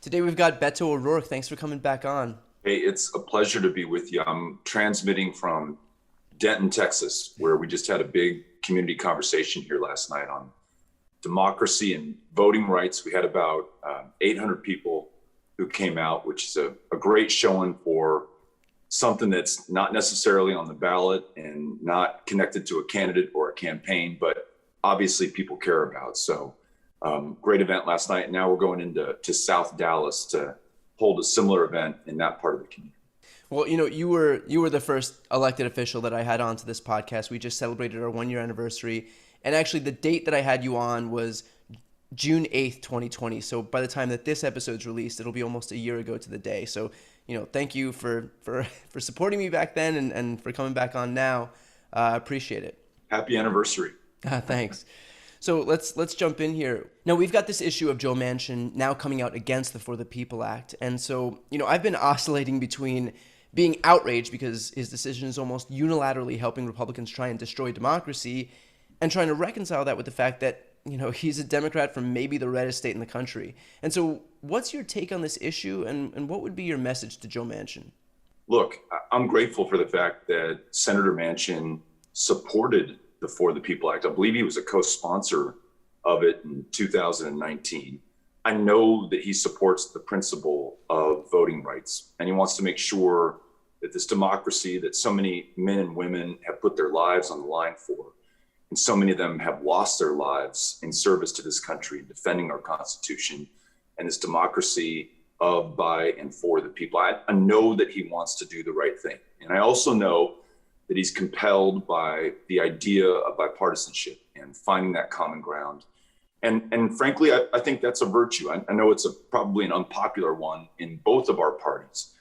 Today we've got Beto O'Rourke. Thanks for coming back on. Hey, it's a pleasure to be with you. I'm transmitting from Denton, Texas, where we just had a big community conversation here last night on democracy and voting rights. We had about 800 people who came out, which is a great showing for something that's not necessarily on the ballot and not connected to a candidate or a campaign, but obviously people care about. So great event last night. Now we're going into South Dallas to hold a similar event in that part of the community. Well, you were the first elected official that I had onto this podcast. We just celebrated our 1-year anniversary. And actually the date that I had you on was June 8th, 2020. So by the time that this episode's released, it'll be almost a year ago to the day. So, thank you for supporting me back then and for coming back on now. Appreciate it. Happy anniversary. Thanks. So let's jump in here. Now, we've got this issue of Joe Manchin now coming out against the For the People Act. And so, I've been oscillating between being outraged because his decision is almost unilaterally helping Republicans try and destroy democracy, and trying to reconcile that with the fact that, he's a Democrat from maybe the reddest state in the country. And so what's your take on this issue, and what would be your message to Joe Manchin? Look, I'm grateful for the fact that Senator Manchin supported the For the People Act. I believe he was a co-sponsor of it in 2019. I know that he supports the principle of voting rights, and he wants to make sure that this democracy that so many men and women have put their lives on the line for, and so many of them have lost their lives in service to this country, defending our Constitution and this democracy of, by, and for the people. I know that he wants to do the right thing. And I also know that he's compelled by the idea of bipartisanship and finding that common ground. And frankly, I think that's a virtue. I know it's probably an unpopular one in both of our parties,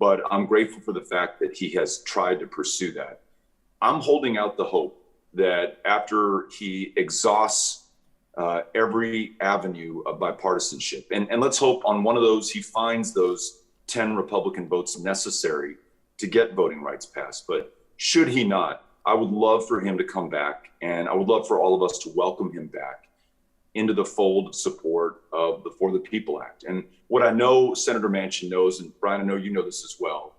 but I'm grateful for the fact that he has tried to pursue that. I'm holding out the hope that after he exhausts every avenue of bipartisanship, and let's hope on one of those he finds those 10 Republican votes necessary to get voting rights passed. But should he not, I would love for him to come back, and I would love for all of us to welcome him back into the fold of support of the For the People Act. And what I know Senator Manchin knows, and Brian, I know you know this as well,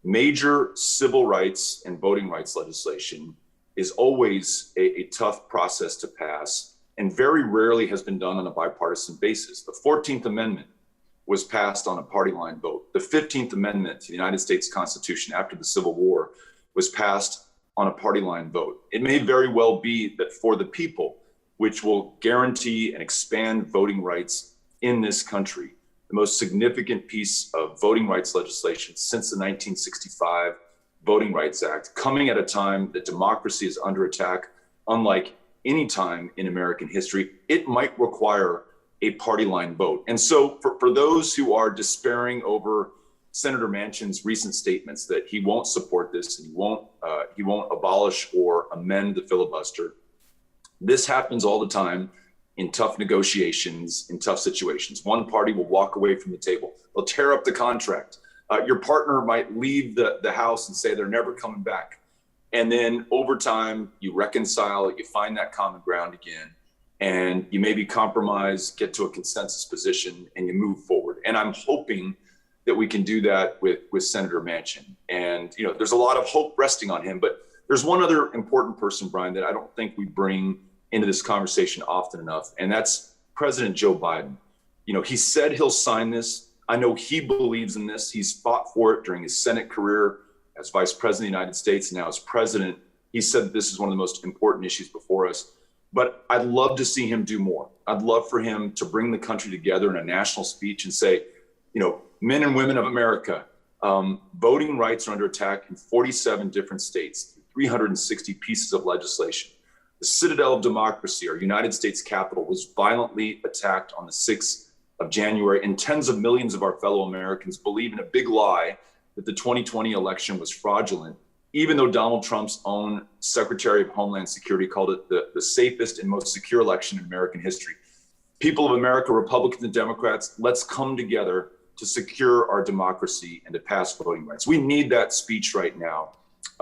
major civil rights and voting rights legislation is always a tough process to pass, and very rarely has been done on a bipartisan basis. The 14th Amendment was passed on a party line vote. The 15th Amendment to the United States Constitution after the Civil War was passed on a party line vote. It may very well be that For the People, which will guarantee and expand voting rights in this country, the most significant piece of voting rights legislation since the 1965 Voting Rights Act, coming at a time that democracy is under attack, unlike any time in American history, it might require a party line vote. And so for those who are despairing over Senator Manchin's recent statements that he won't support this and he won't abolish or amend the filibuster, this happens all the time in tough negotiations, in tough situations. One party will walk away from the table. They'll tear up the contract. Your partner might leave the house and say they're never coming back. And then over time, you reconcile, you find that common ground again, and you maybe compromise, get to a consensus position, and you move forward. And I'm hoping that we can do that with Senator Manchin. And, there's a lot of hope resting on him, but there's one other important person, Brian, that I don't think we bring into this conversation often enough, and that's President Joe Biden. He said he'll sign this. I know he believes in this. He's fought for it during his Senate career as Vice President of the United States, and now as President. He said that this is one of the most important issues before us. But I'd love to see him do more. I'd love for him to bring the country together in a national speech and say, men and women of America, voting rights are under attack in 47 different states, 360 pieces of legislation. The citadel of democracy, our United States Capitol, was violently attacked on the 6th of January, and tens of millions of our fellow Americans believe in a big lie that the 2020 election was fraudulent, even though Donald Trump's own Secretary of Homeland Security called it the safest and most secure election in American history. People of America, Republicans and Democrats, let's come together to secure our democracy and to pass voting rights. We need that speech right now.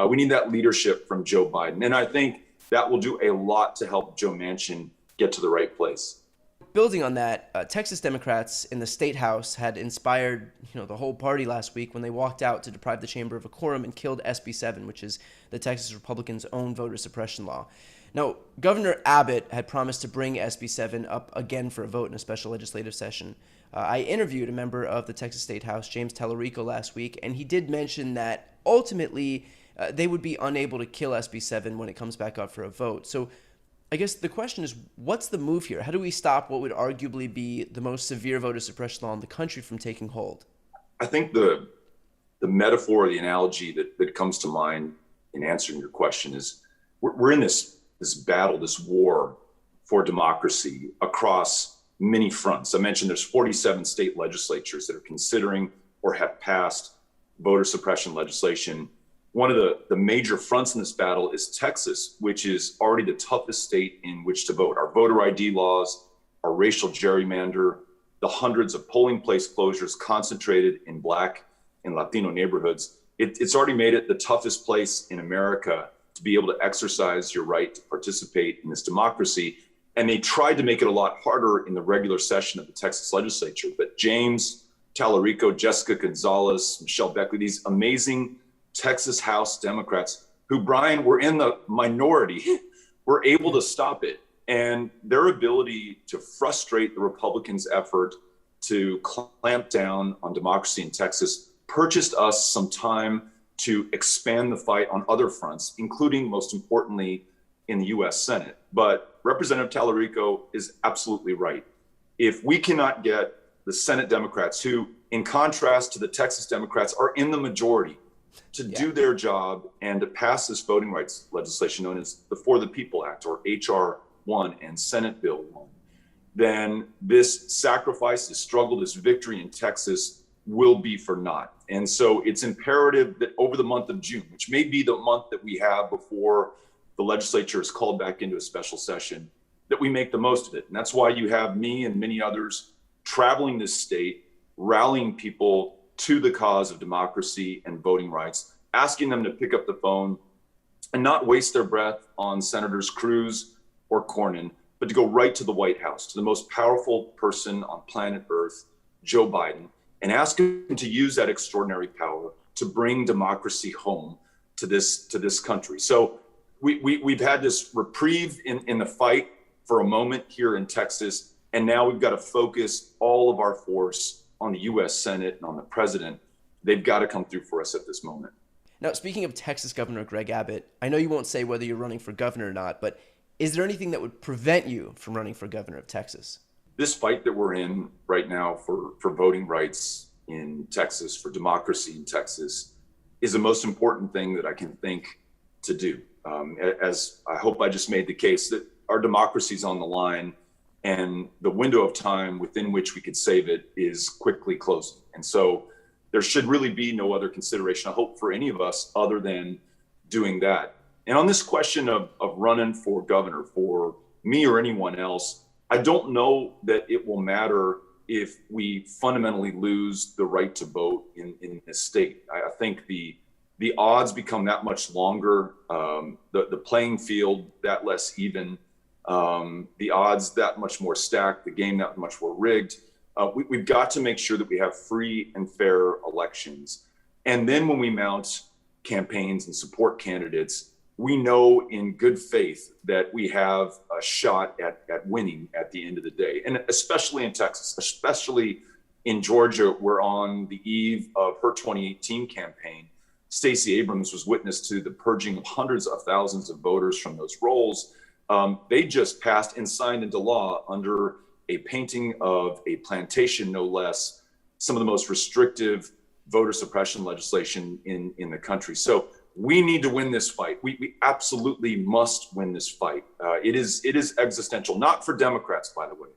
We need that leadership from Joe Biden. And I think that will do a lot to help Joe Manchin get to the right place. building on that, Texas Democrats in the state house had inspired, the whole party last week when they walked out to deprive the chamber of a quorum and killed SB 7, which is the Texas Republicans' own voter suppression law. Now, Governor Abbott had promised to bring SB 7 up again for a vote in a special legislative session. I interviewed a member of the Texas State House, James Tallarico, last week, and he did mention that ultimately they would be unable to kill SB 7 when it comes back up for a vote. So I guess the question is, what's the move here? How do we stop what would arguably be the most severe voter suppression law in the country from taking hold? I think the metaphor, the analogy that comes to mind in answering your question is we're in this battle, this war for democracy across many fronts. I mentioned there's 47 state legislatures that are considering or have passed voter suppression legislation. One of the major fronts in this battle is Texas, which is already the toughest state in which to vote. Our voter ID laws, our racial gerrymander, the hundreds of polling place closures concentrated in Black and Latino neighborhoods. It's already made it the toughest place in America to be able to exercise your right to participate in this democracy. And they tried to make it a lot harder in the regular session of the Texas legislature. But James Tallarico, Jessica Gonzalez, Michelle Beckley, these amazing Texas House Democrats who, Brian, were in the minority, were able to stop it. And their ability to frustrate the Republicans' effort to clamp down on democracy in Texas purchased us some time to expand the fight on other fronts, including, most importantly, in the U.S. Senate. But Representative Tallarico is absolutely right. If we cannot get the Senate Democrats, who, in contrast to the Texas Democrats, are in the majority, to do their job and to pass this voting rights legislation known as the For the People Act, or H.R. 1 and Senate Bill 1, then this sacrifice, this struggle, this victory in Texas will be for naught. And so it's imperative that over the month of June, which may be the month that we have before the legislature is called back into a special session, that we make the most of it. And that's why you have me and many others traveling this state, rallying people to the cause of democracy and voting rights, asking them to pick up the phone and not waste their breath on Senators Cruz or Cornyn, but to go right to the White House, to the most powerful person on planet Earth, Joe Biden, and ask him to use that extraordinary power to bring democracy home to this country. So we've had this reprieve in the fight for a moment here in Texas, and now we've got to focus all of our force on the U.S. Senate and on the president. They've got to come through for us at this moment. Now, speaking of Texas Governor Greg Abbott, I know you won't say whether you're running for governor or not, but is there anything that would prevent you from running for governor of Texas? This fight that we're in right now for voting rights in Texas, for democracy in Texas, is the most important thing that I can think to do. As I hope I just made the case that our democracy is on the line, and the window of time within which we could save it is quickly closing. And so there should really be no other consideration, I hope, for any of us other than doing that. And on this question of running for governor, for me or anyone else, I don't know that it will matter if we fundamentally lose the right to vote in this state. I think the odds become that much longer, the playing field that less even, the odds that much more stacked, the game that much more rigged. We've got to make sure that we have free and fair elections. And then when we mount campaigns and support candidates, we know in good faith that we have a shot at winning at the end of the day. And especially in Texas, especially in Georgia, where on the eve of her 2018 campaign, Stacey Abrams was witness to the purging of hundreds of thousands of voters from those rolls. They just passed and signed into law, under a painting of a plantation, no less, some of the most restrictive voter suppression legislation in the country. So we need to win this fight. We absolutely must win this fight. It is existential, not for Democrats, by the way.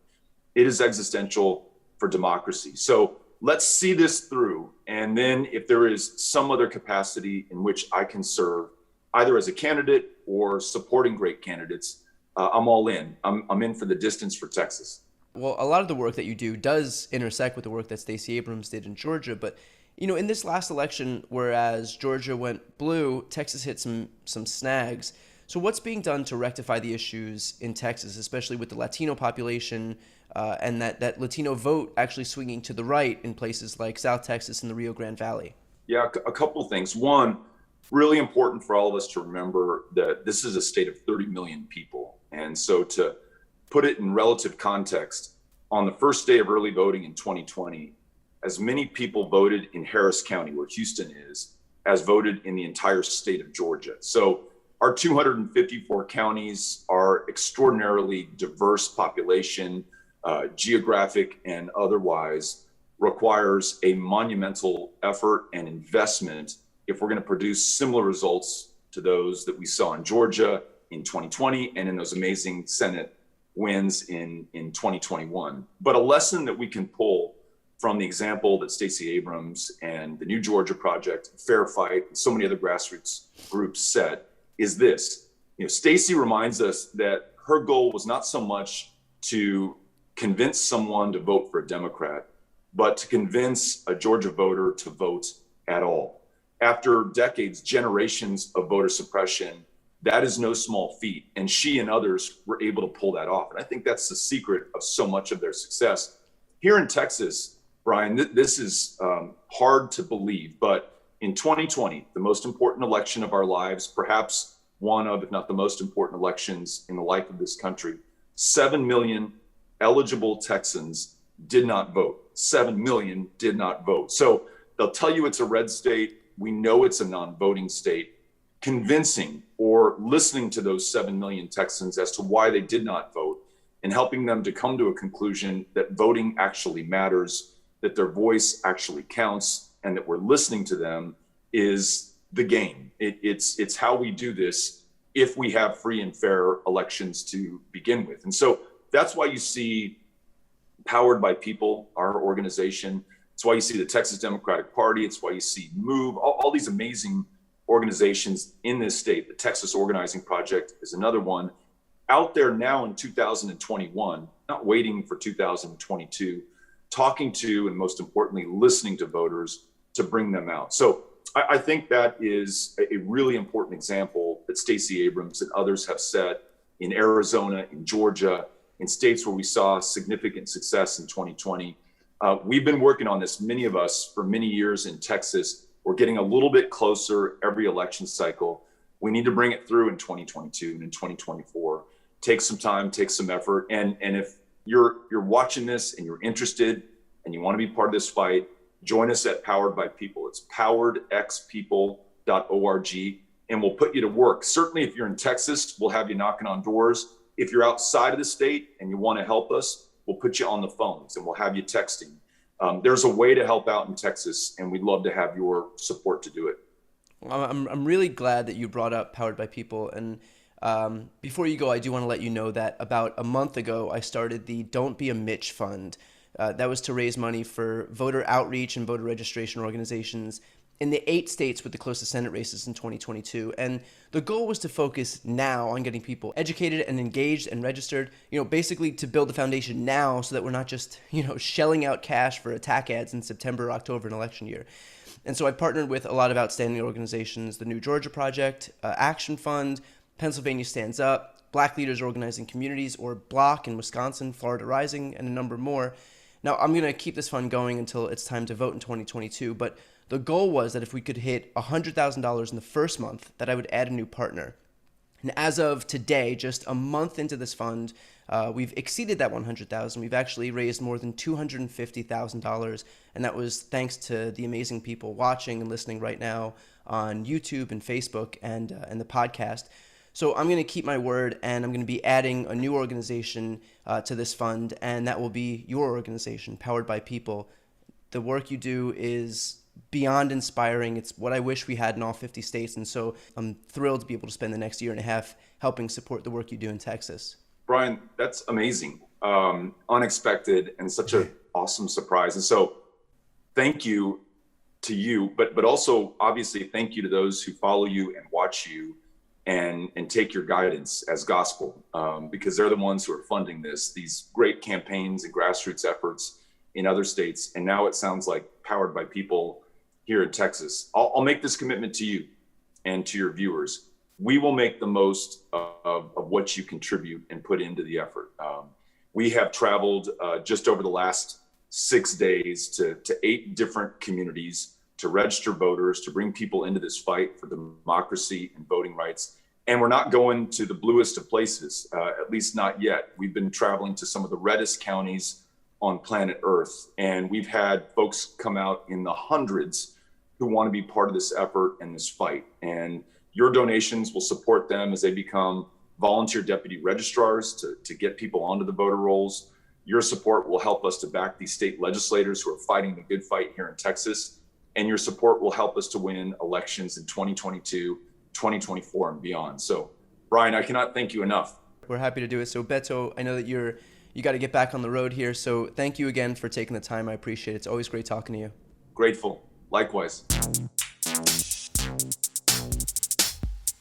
It is existential for democracy. So let's see this through. And then if there is some other capacity in which I can serve, either as a candidate or supporting great candidates, I'm all in. I'm in for the distance for Texas. Well, a lot of the work that you do does intersect with the work that Stacey Abrams did in Georgia, but in this last election, whereas Georgia went blue, Texas hit some snags. So what's being done to rectify the issues in Texas, especially with the Latino population, and that Latino vote actually swinging to the right in places like South Texas and the Rio Grande Valley? Yeah, a couple of things. One, really important for all of us to remember that this is a state of 30 million people. And so to put it in relative context, on the first day of early voting in 2020, as many people voted in Harris County, where Houston is, as voted in the entire state of Georgia. So our 254 counties are extraordinarily diverse population, geographic and otherwise, requires a monumental effort and investment if we're going to produce similar results to those that we saw in Georgia in 2020 and in those amazing Senate wins in 2021. But a lesson that we can pull from the example that Stacey Abrams and the New Georgia Project, Fair Fight, and so many other grassroots groups set is this. Stacey reminds us that her goal was not so much to convince someone to vote for a Democrat, but to convince a Georgia voter to vote at all. After decades, generations of voter suppression, that is no small feat. And she and others were able to pull that off. And I think that's the secret of so much of their success. Here in Texas, Brian, this is hard to believe, but in 2020, the most important election of our lives, perhaps one of, if not the most important elections in the life of this country, 7 million eligible Texans did not vote. 7 million did not vote. So they'll tell you it's a red state. We know it's a non-voting state. Convincing or listening to those 7 million Texans as to why they did not vote and helping them to come to a conclusion that voting actually matters, that their voice actually counts, and that we're listening to them is the game. It's how we do this if we have free and fair elections to begin with. And so that's why you see Powered by People, our organization. It's why you see the Texas Democratic Party. It's why you see MOVE, all these amazing organizations in this state. The Texas Organizing Project is another one out there now in 2021, not waiting for 2022, talking to, and most importantly, listening to voters to bring them out. So I think that is a really important example that Stacey Abrams and others have set in Arizona, in Georgia, in states where we saw significant success in 2020. We've been working on this, many of us, for many years in Texas. We're getting a little bit closer every election cycle. We need to bring it through in 2022 and in 2024. Take some time, take some effort. And if you're watching this and you're interested and you want to be part of this fight, join us at Powered by People. It's poweredxpeople.org, and we'll put you to work. Certainly, if you're in Texas, we'll have you knocking on doors. If you're outside of the state and you want to help us, we'll put you on the phones and we'll have you texting. There's a way to help out in Texas, and we'd love to have your support to do it. Well, I'm really glad that you brought up Powered by People. And before you go, I do want to let you know that about a month ago, I started the Don't Be a Mitch Fund. That was to raise money for voter outreach and voter registration organizations in the 8 states with the closest Senate races in 2022. And the goal was to focus now on getting people educated and engaged and registered, basically to build the foundation now so that we're not just, shelling out cash for attack ads in September or October in election year. And so I partnered with a lot of outstanding organizations, the New Georgia Project, Action Fund, Pennsylvania Stands Up, Black Leaders Organizing Communities, or BLOC in Wisconsin, Florida Rising, and a number more. Now, I'm going to keep this fund going until it's time to vote in 2022, but the goal was that if we could hit $100,000 in the first month, that I would add a new partner. And as of today, just a month into this fund, we've exceeded that $100,000. We've actually raised more than $250,000, and that was thanks to the amazing people watching and listening right now on YouTube and Facebook and the podcast. So I'm going to keep my word, and I'm going to be adding a new organization to this fund, and that will be your organization, Powered by People. The work you do is beyond inspiring. It's what I wish we had in all 50 states, and so I'm thrilled to be able to spend the next year and a half helping support the work you do in Texas. Brian, that's amazing, unexpected, and such an awesome surprise. And so thank you to you, but also obviously thank you to those who follow you and watch you and take your guidance as gospel, because they're the ones who are funding these great campaigns and grassroots efforts in other states. And now it sounds like Powered by People here in Texas. I'll make this commitment to you and to your viewers. We will make the most of what you contribute and put into the effort. We have traveled just over the last 6 days to 8 different communities to register voters, to bring people into this fight for democracy and voting rights. And we're not going to the bluest of places, at least not yet. We've been traveling to some of the reddest counties on planet Earth. And we've had folks come out in the hundreds who want to be part of this effort and this fight. And your donations will support them as they become volunteer deputy registrars to get people onto the voter rolls. Your support will help us to back these state legislators who are fighting the good fight here in Texas. And your support will help us to win elections in 2022, 2024, and beyond. So, Brian, I cannot thank you enough. We're happy to do it. So, Beto, I know that you got to get back on the road here. So thank you again for taking the time. I appreciate it. It's always great talking to you. Grateful. Likewise.